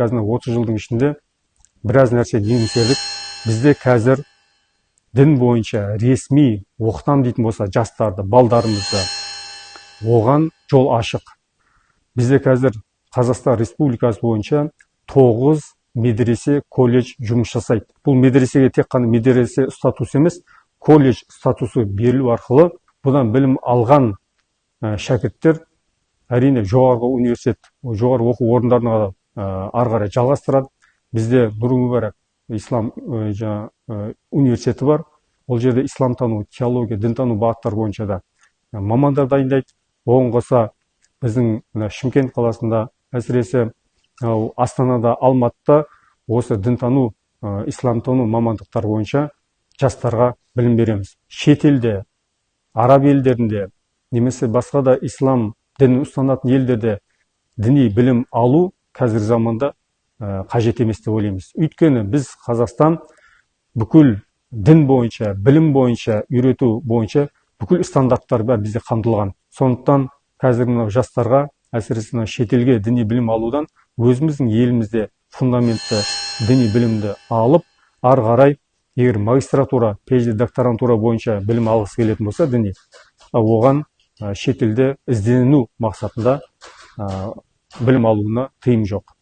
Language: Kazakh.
қазір 30 жылдың ішінде біраз нәрсе еңсердік. Бізде қазір дін бойынша ресми оқытам дейтін болса жастарды, балдарымызды, оған жол ашық. Бізде қазір Қазақстан Республикасы бойынша 9 медресе, колледж жұмыс жасайды. Бұл медресеге тек қана медресе статусы емес, колледж статусы берілу арқылы бұдан білім алған шәкірттер әрине жоғарғы университет, жоғарғы оқу орындарына ары қарай жалғастырады. Бізде Нұр Мүбарак ислам университеті бар. Ол жерде исламтану, теология, дінтану бағыттар бойынша да мамандар дайындайды. Оған қоса біздің Шымкент қаласында, әсіресе Астанада, Алматыда осы дінтану, исламтану мамандықтар бойынша жастарға білім береміз. Шетелде, араб елдерінде, немесе басқа да ислам дінін ұстанатын елдерде діни білім алу қазір заманда қажет емес деп ойлаймыз. Өйткені біз Қазақстан бүкіл дін бойынша, білім бойынша, үйрету бойынша бүкіл стандарттар бар бізде қамтылған. Сондықтан қазір мынау жастарға, әсіресе шетелге діни білім алудан өзіміздің елімізде фундаментті діни білімді алып, ары қарай егер магистратура, PhD докторантура бойынша білім алғысы келетін болса діни, оған шетелде іздену мақсатында білім алуына тыйым жоқ.